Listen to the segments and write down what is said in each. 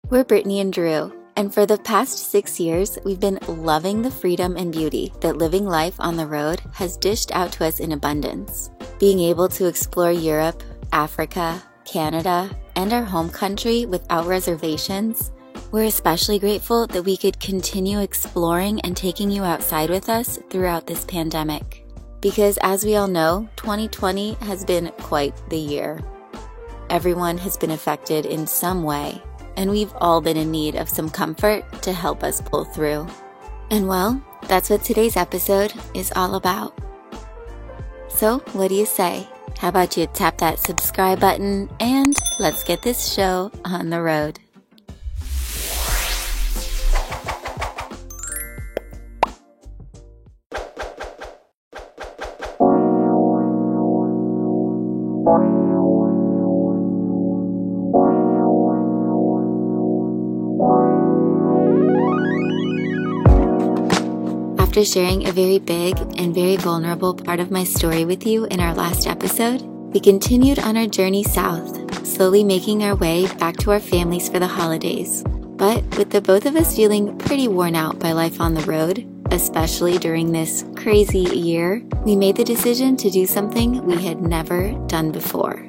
We're Brittany and Drew, and for the past 6 years, we've been loving the freedom and beauty that living life on the road has dished out to us in abundance. Being able to explore Europe, Africa, Canada, and our home country without reservations, we're especially grateful that we could continue exploring and taking you outside with us throughout this pandemic. Because as we all know, 2020 has been quite the year. Everyone has been affected in some way, and we've all been in need of some comfort to help us pull through. And well, that's what today's episode is all about. So, what do you say? How about you tap that subscribe button and let's get this show on the road. After sharing a very big and very vulnerable part of my story with you in our last episode, we continued on our journey south, slowly making our way back to our families for the holidays. But with the both of us feeling pretty worn out by life on the road, especially during this crazy year, we made the decision to do something we had never done before.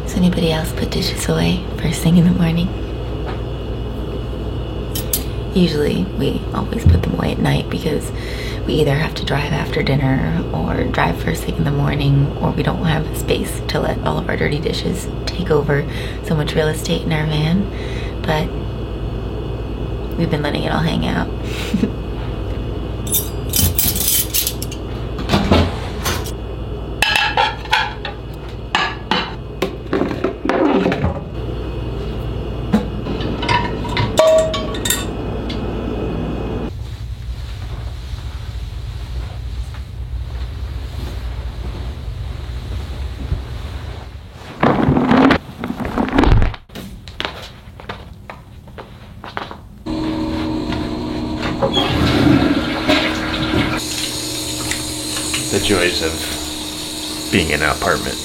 Does anybody else put dishes away first thing in the morning? Usually we always put them away at night because we either have to drive after dinner or drive first thing in the morning, or we don't have space to let all of our dirty dishes take over so much real estate in our van. But we've been letting it all hang out. The joys of being in an apartment.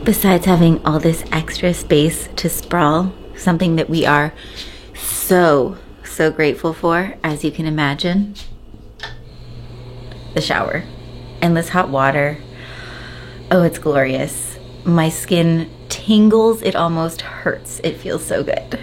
Besides having all this extra space to sprawl, something that we are so grateful for, as you can imagine, the shower. Endless hot water. Oh, it's glorious. My skin tingles. It almost hurts. It feels so good.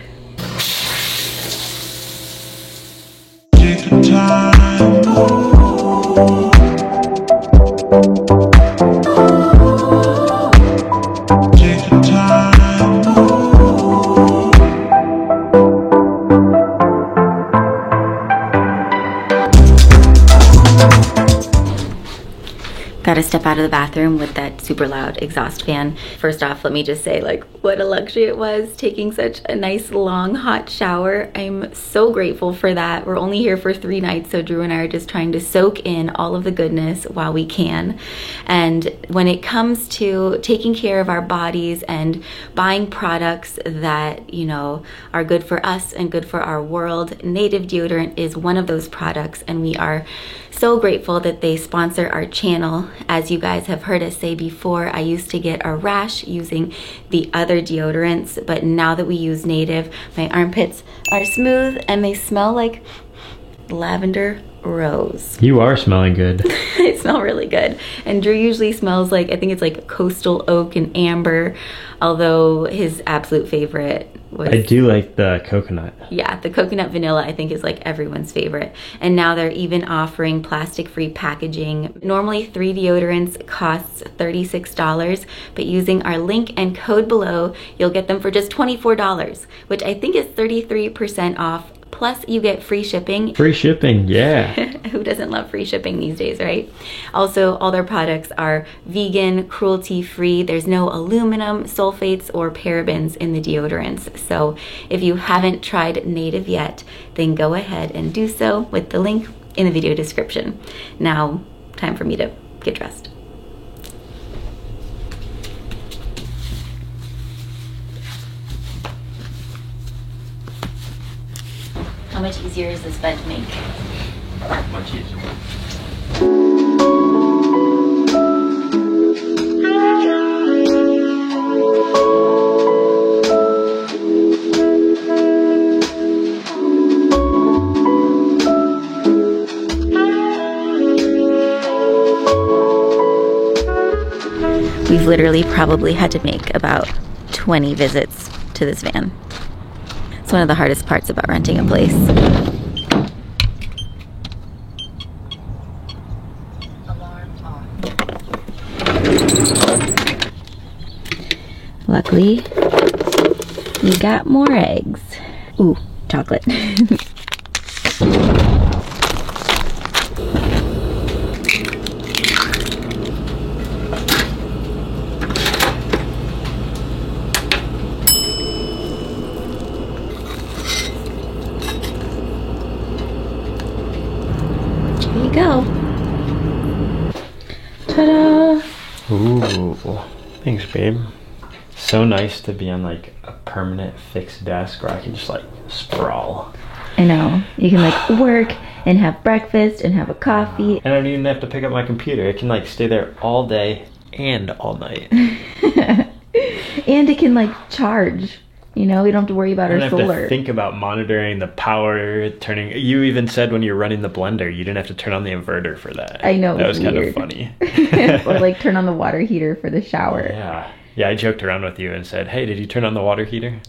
Gotta step out of the bathroom with that super loud exhaust fan. First off, let me just say, like, what a luxury it was taking such a nice long hot shower. I'm so grateful for that. We're only here for 3 nights, so Drew and I are just trying to soak in all of the goodness while we can. And when it comes to taking care of our bodies and buying products that, you know, are good for us and good for our world, Native deodorant is one of those products, and we are so grateful that they sponsor our channel. As you guys have heard us say before, I used to get a rash using the other deodorants, but now that we use Native, my armpits are smooth and they smell like lavender rose. You are smelling good. They smell really good. And Drew usually smells like, I think it's like coastal oak and amber, although his absolute favorite was... I do like the coconut. Yeah, the coconut vanilla I think is like everyone's favorite. And now they're even offering plastic-free packaging. Normally 3 deodorants costs $36, but using our link and code below, you'll get them for just $24, which I think is 33% off. Plus, you get free shipping. Free shipping, yeah. Who doesn't love free shipping these days, right? Also, all their products are vegan, cruelty-free. There's no aluminum, sulfates, or parabens in the deodorants. So if you haven't tried Native yet, then go ahead and do so with the link in the video description. Now, time for me to get dressed. How much easier is this bed to make? Much easier. We've literally probably had to make about 20 visits to this van. It's one of the hardest parts about renting a place. Alarm on. Luckily, we got more eggs. Ooh, chocolate. There you go. Ta-da! Ooh, thanks, babe. So nice to be on like a permanent fixed desk where I can just like sprawl. I know. You can like work and have breakfast and have a coffee. And I don't even have to pick up my computer. It can like stay there all day and all night. And it can like charge. You know, we don't have to worry about our solar. I don't have to think about monitoring the power, turning... You even said when you're running the blender, you didn't have to turn on the inverter for that. I know, that was weird. kind of funny. Or like turn on the water heater for the shower. Yeah. Yeah, I joked around with you and said, hey, did you turn on the water heater?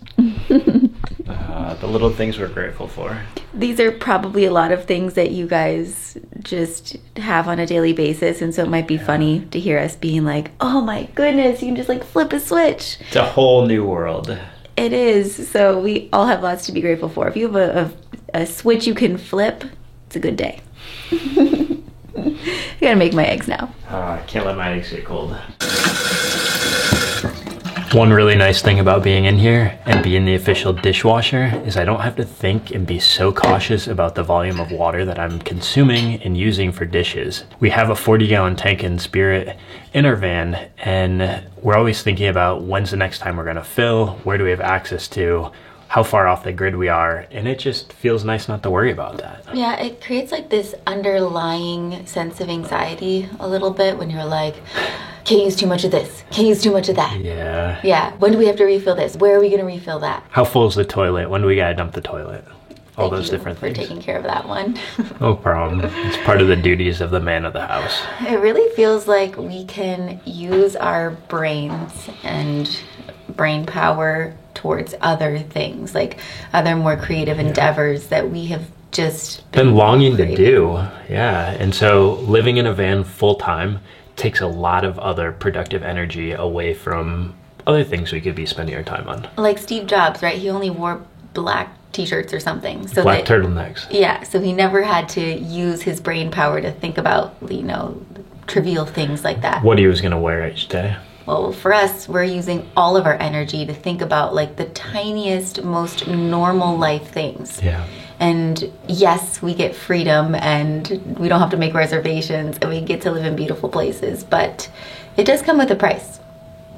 The little things we're grateful for. These are probably a lot of things that you guys just have on a daily basis, and so it might be funny to hear us being like, oh my goodness, you can just like flip a switch. It's a whole new world. It is. So we all have lots to be grateful for. If you have a switch you can flip, it's a good day. I gotta make my eggs now. I can't let my eggs get cold. One really nice thing about being in here and being the official dishwasher is I don't have to think and be so cautious about the volume of water that I'm consuming and using for dishes. We have a 40-gallon tank in Spirit in our van, and we're always thinking about when's the next time we're gonna fill, where do we have access to, how far off the grid we are, and it just feels nice not to worry about that. Yeah, it creates like this underlying sense of anxiety a little bit when you're like, can't use too much of this, can't use too much of that. Yeah. Yeah, when do we have to refill this? Where are we gonna refill that? How full is the toilet? When do we gotta dump the toilet? All those different things. For taking care of that one. No problem. It's part of the duties of the man of the house. It really feels like we can use our brains and brain power towards other things, like other more creative endeavors that we have just been longing to do. Yeah, and so living in a van full time takes a lot of other productive energy away from other things we could be spending our time on. Like Steve Jobs, right? He only wore black t-shirts or something. So black turtlenecks. Yeah, so he never had to use his brain power to think about, you know, trivial things like that. What he was gonna wear each day. Well, for us, we're using all of our energy to think about like the tiniest, most normal life things. Yeah. And yes, we get freedom and we don't have to make reservations and we get to live in beautiful places, but it does come with a price.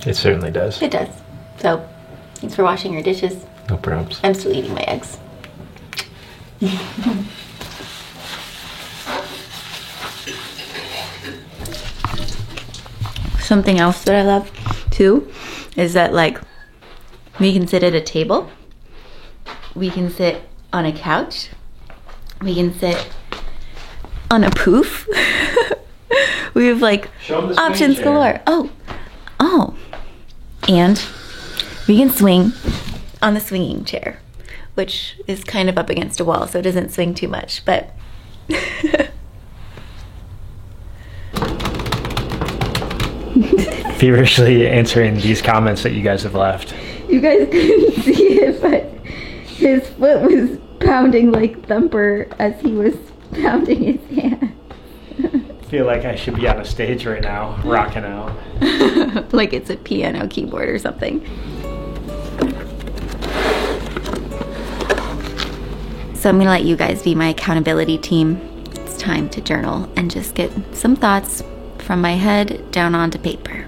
It certainly does. It does. So, thanks for washing your dishes. No problems. I'm still eating my eggs. Something else that I love too is that like we can sit at a table, we can sit on a couch, we can sit on a poof. We have like options galore. Oh, and we can swing on the swinging chair, which is kind of up against a wall, so it doesn't swing too much, but feverishly answering these comments that you guys have left. You guys couldn't see it, but his foot was pounding like Thumper as he was pounding his hand. I feel like I should be on a stage right now, rocking out. Like it's a piano keyboard or something. So I'm gonna let you guys be my accountability team. It's time to journal and just get some thoughts from my head down onto paper.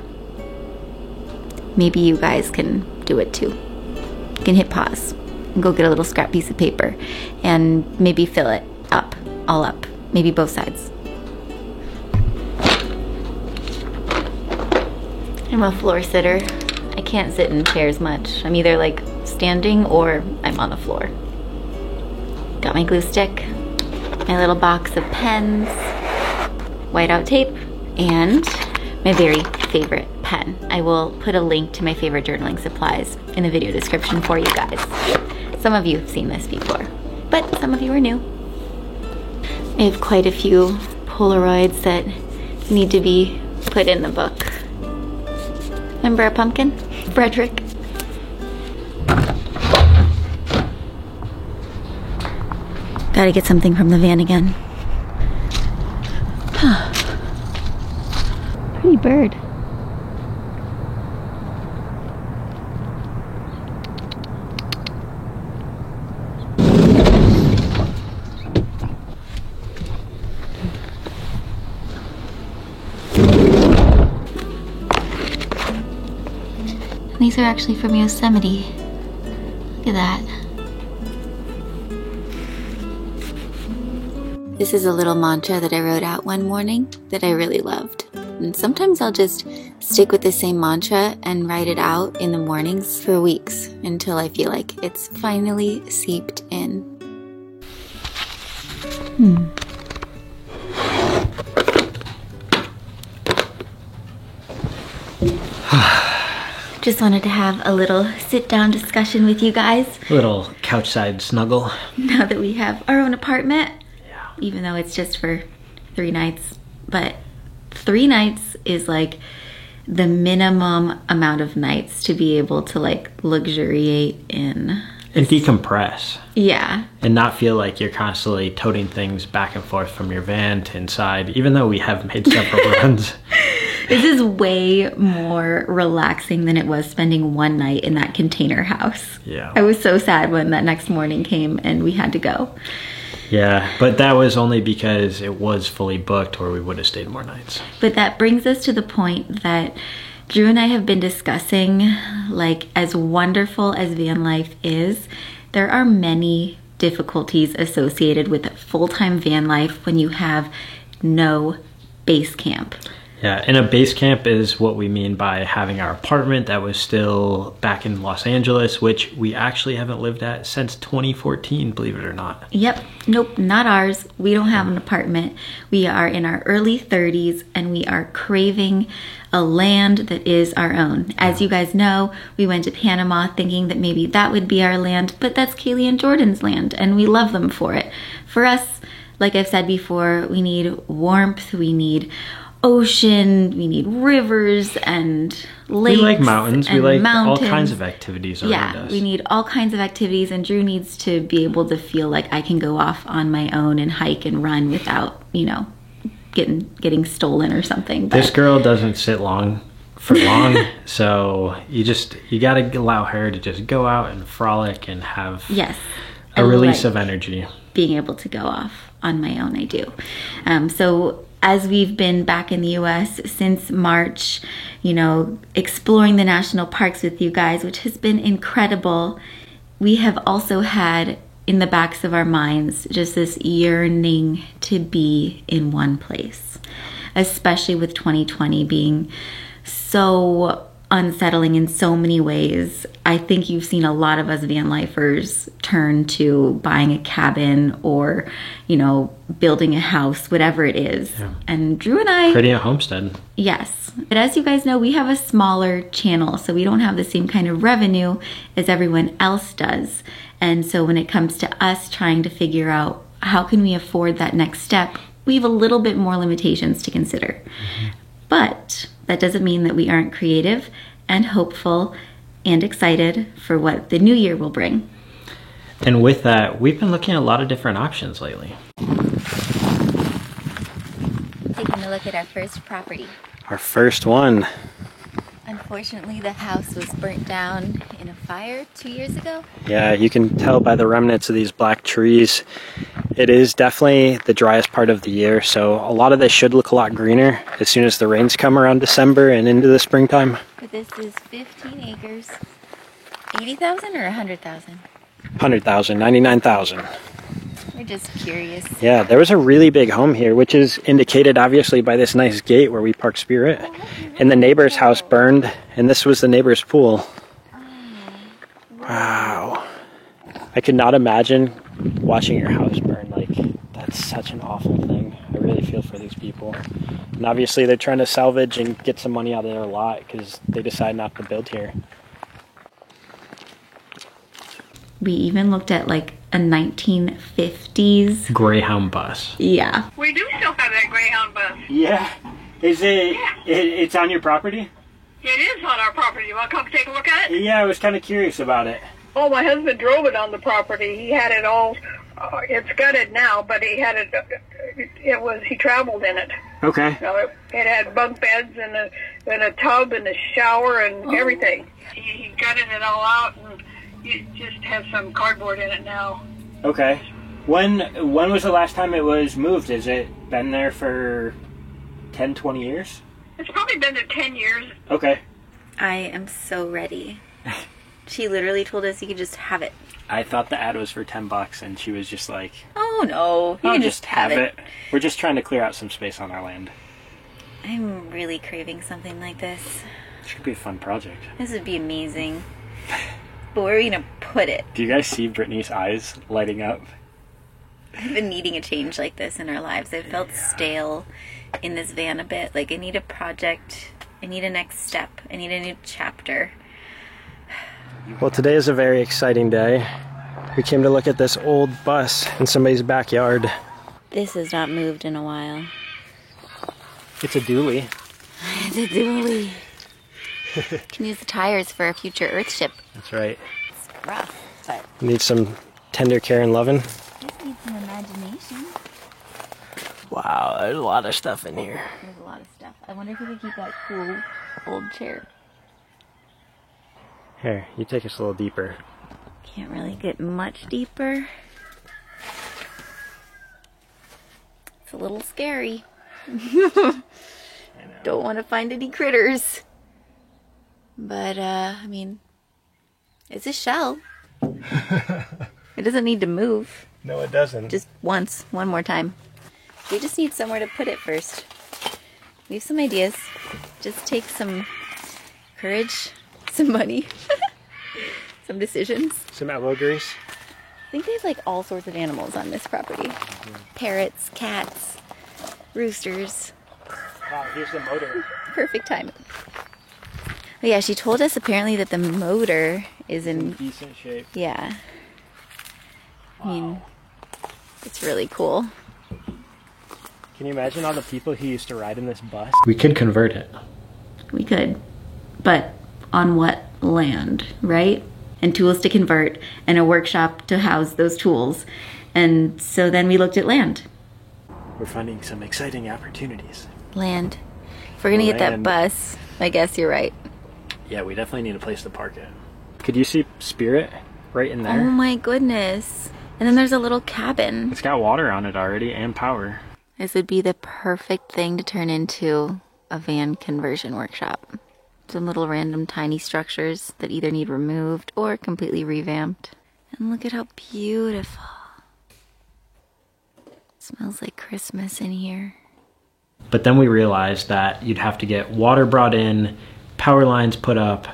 Maybe you guys can do it too. You can hit pause and go get a little scrap piece of paper and maybe fill it up, all up, maybe both sides. I'm a floor sitter. I can't sit in chairs much. I'm either like standing or I'm on the floor. Got my glue stick, my little box of pens, whiteout tape, and my very favorite pen. I will put a link to my favorite journaling supplies in the video description for you guys. Some of you have seen this before, but some of you are new. I have quite a few Polaroids that need to be put in the book. Remember our pumpkin? Frederick. Gotta get something from the van again. Pretty bird. These are actually from Yosemite. Look at that. This is a little mantra that I wrote out one morning that I really loved. And sometimes I'll just stick with the same mantra and write it out in the mornings for weeks until I feel like it's finally seeped in. Just wanted to have a little sit-down discussion with you guys. A little couchside snuggle. Now that we have our own apartment. Yeah. Even though it's just for 3 nights. But 3 nights is like the minimum amount of nights to be able to like luxuriate in. And decompress. Yeah. And not feel like you're constantly toting things back and forth from your van to inside, even though we have made several runs. This is way more relaxing than it was spending one night in that container house. Yeah. I was so sad when that next morning came and we had to go. Yeah, but that was only because it was fully booked or we would have stayed more nights. But that brings us to the point that Drew and I have been discussing, like, as wonderful as van life is, there are many difficulties associated with full-time van life when you have no base camp. Yeah, and a base camp is what we mean by having our apartment that was still back in Los Angeles, which we actually haven't lived at since 2014, believe it or not. Yep. Nope, not ours. We don't have an apartment. We are in our early 30s and we are craving a land that is our own. As you guys know, we went to Panama thinking that maybe that would be our land, but that's Kaylee and Jordan's land and we love them for it. For us, like I've said before, we need warmth, we need ocean, we need rivers and lakes. We like mountains. We like mountains. All kinds of activities around us. We need all kinds of activities, and Drew needs to be able to feel like I can go off on my own and hike and run without, getting stolen or something. But this girl doesn't sit for long, so you gotta allow her to just go out and frolic and have a release of energy. Being able to go off on my own, I do. So as we've been back in the US since March, exploring the national parks with you guys, which has been incredible, we have also had in the backs of our minds just this yearning to be in one place, especially with 2020 being so unsettling in so many ways. I think you've seen a lot of us van lifers turn to buying a cabin or, building a house, whatever it is. Yeah. And Drew and I... Creating a homestead. Yes. But as you guys know, we have a smaller channel, so we don't have the same kind of revenue as everyone else does. And so when it comes to us trying to figure out how can we afford that next step, we have a little bit more limitations to consider. Mm-hmm. But that doesn't mean that we aren't creative and hopeful and excited for what the new year will bring. And with that, we've been looking at a lot of different options lately. Taking a look at our first property. Our first one. Unfortunately, the house was burnt down in a fire 2 years ago. Yeah, you can tell by the remnants of these black trees. It is definitely the driest part of the year, so a lot of this should look a lot greener as soon as the rains come around December and into the springtime. But this is 15 acres. 80,000 or 100,000? 100,000, 99,000. We're just curious. Yeah, there was a really big home here, which is indicated obviously by this nice gate where we park Spirit. And the neighbor's house burned, and this was the neighbor's pool. Wow. I could not imagine watching your house burn. Like, that's such an awful thing. I really feel for these people. And obviously they're trying to salvage and get some money out of their lot because they decide not to build here. We even looked at like a 1950s Greyhound bus. Yeah. We do still have that Greyhound bus. Yeah. Is it? Yeah. It's on your property? It is on our property. You want to come take a look at it? Yeah, I was kind of curious about it. Oh, my husband drove it on the property. He had it all. It's gutted now, but he had it. He traveled in it. Okay. It had bunk beds and a tub and a shower and everything. He gutted it all out and it just has some cardboard in it now. Okay. When was the last time it was moved? Has it been there for 10, 20 years? It's probably been there 10 years. Okay. I am so ready. She literally told us you could just have it. I thought the ad was for $10 and she was just like, oh no, you can just have it. We're just trying to clear out some space on our land. I'm really craving something like this. It should be a fun project. This would be amazing. But where are we gonna put it? Do you guys see Brittany's eyes lighting up? I've been needing a change like this in our lives. I felt stale in this van a bit. Like, I need a project. I need a next step. I need a new chapter. Well, today is a very exciting day. We came to look at this old bus in somebody's backyard. This has not moved in a while. It's a dually. It's a dually. Can use the tires for a future Earthship. That's right. It's rough, but need some tender care and loving. Just need some imagination. Wow, there's a lot of stuff in here. There's a lot of stuff. I wonder if we could keep that cool old chair. Here, you take us a little deeper. Can't really get much deeper. It's a little scary. Don't want to find any critters. But, I mean, it's a shell. It doesn't need to move. No, it doesn't. Just once, one more time. We just need somewhere to put it first. We have some ideas. Just take some courage, some money, some decisions. Some elbow grease. I think they have like all sorts of animals on this property. Parrots, cats, roosters. Wow, here's the motor. Perfect timing. But yeah, she told us apparently that the motor is in decent shape. Yeah. Wow. I mean, it's really cool. Can you imagine all the people who used to ride in this bus? We could convert it. We could. But on what land, right? And tools to convert and a workshop to house those tools. And so then we looked at land. We're finding some exciting opportunities. Land. If we're gonna get that bus, I guess you're right. Yeah, we definitely need a place to park it. Could you see Spirit right in there? Oh my goodness. And then there's a little cabin. It's got water on it already and power. This would be the perfect thing to turn into a van conversion workshop. Some little random tiny structures that either need removed or completely revamped. And look at how beautiful. It smells like Christmas in here. But then we realized that you'd have to get water brought in, power lines put up,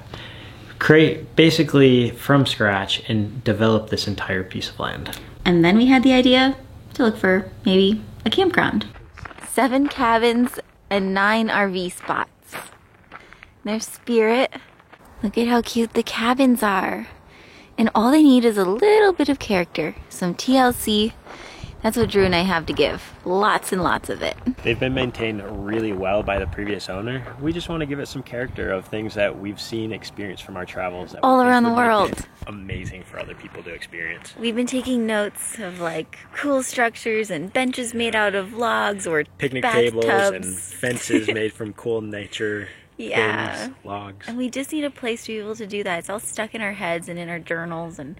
create basically from scratch and develop this entire piece of land. And then we had the idea to look for maybe a campground. 7 cabins and 9 RV spots. There's Spirit. Look at how cute the cabins are. And all they need is a little bit of character, some TLC. That's what Drew and I have to give. Lots and lots of it. They've been maintained really well by the previous owner. We just want to give it some character of things that we've seen, experienced from our travels. That All around the world. Amazing for other people to experience. We've been taking notes of like cool structures and benches made out of logs or picnic bathtubs. Tables and fences made from cool nature. Yeah. Things, logs. And we just need a place to be able to do that. It's all stuck in our heads and in our journals, and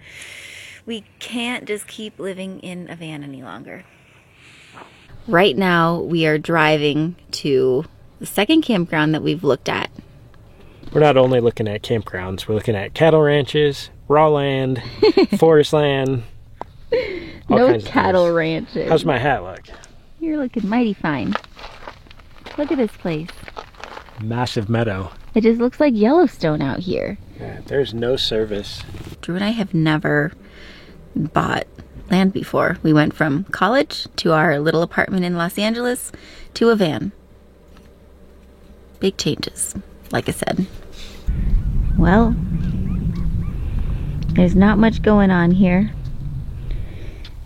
we can't just keep living in a van any longer. Right now, we are driving to the second campground that we've looked at. We're not only looking at campgrounds, we're looking at cattle ranches, raw land, forest land. No cattle ranches. How's my hat look? You're looking mighty fine. Look at this place. Massive meadow. It just looks like Yellowstone out here. Yeah, there's no service. Drew and I have never bought land before. We went from college to our little apartment in Los Angeles to a van. Big changes, like I said. Well, there's not much going on here.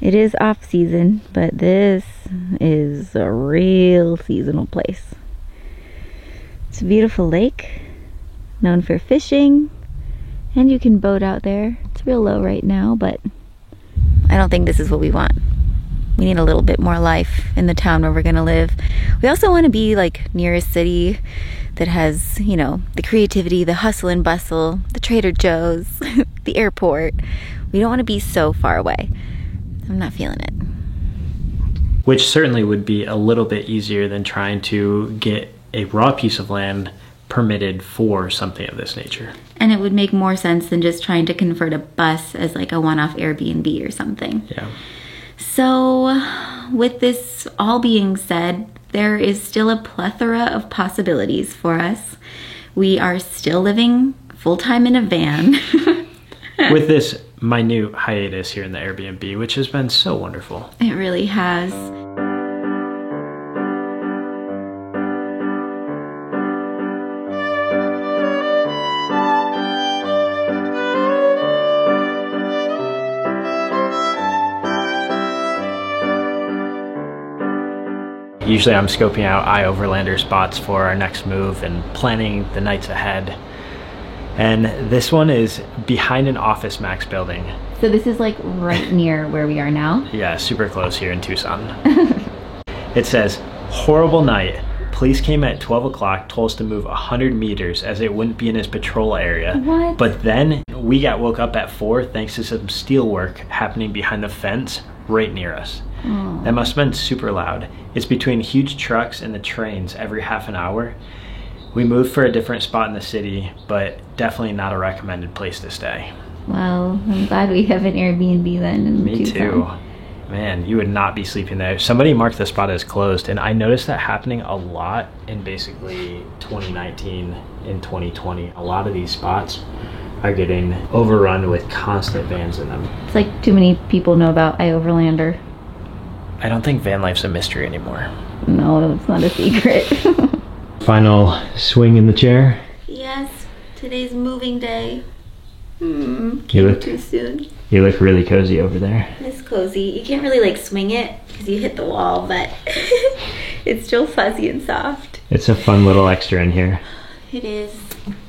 It is off season, but this is a real seasonal place. It's a beautiful lake, known for fishing, and you can boat out there. It's real low right now, but I don't think this is what we want. We need a little bit more life in the town where we're gonna live. We also want to be like near a city that has, you know, the creativity, the hustle and bustle, the Trader Joe's, the airport. We don't want to be so far away. I'm not feeling it. Which certainly would be a little bit easier than trying to get a raw piece of land permitted for something of this nature. And it would make more sense than just trying to convert a bus as like a one-off Airbnb or something. Yeah. So with this all being said, there is still a plethora of possibilities for us. We are still living full-time in a van. With this minute hiatus here in the Airbnb, which has been so wonderful. It really has. Usually I'm scoping out iOverlander spots for our next move and planning the nights ahead. And this one is behind an Office Max building. So this is like right near where we are now? Yeah, super close here in Tucson. It says, horrible night. Police came at 12 o'clock, told us to move 100 meters as it wouldn't be in his patrol area. What? But then we got woke up at 4 thanks to some steel work happening behind the fence right near us. Oh. That must have been super loud. It's between huge trucks and the trains every half an hour. We moved for a different spot in the city, but definitely not a recommended place to stay. Well, I'm glad we have an Airbnb then in Me Tucson. too. Man, you would not be sleeping there. Somebody marked the spot as closed, and I noticed that happening a lot in basically 2019 and 2020. A lot of these spots are getting overrun with constant vans in them. It's like too many people know about iOverlander. I don't think van life's a mystery anymore. No, it's not a secret. Final swing in the chair. Yes, today's moving day. You Came look- too soon. You look really cozy over there. It's cozy. You can't really like swing it because you hit the wall, but it's still fuzzy and soft. It's a fun little extra in here. It is,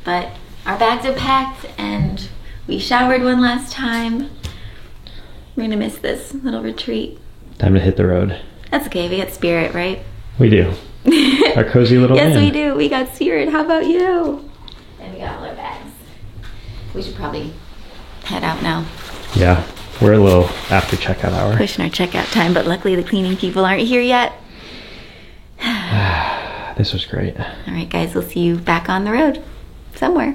but our bags are packed and we showered one last time. We're gonna miss this little retreat. Time to hit the road. That's okay. We got Spirit, right? We do. Our cozy little Yes, van. we do. We got Spirit. How about you? And we got all our bags. We should probably head out now. Yeah, we're a little after checkout hour. Pushing our checkout time, but luckily the cleaning people aren't here yet. This was great. All right, guys, we'll see you back on the road somewhere.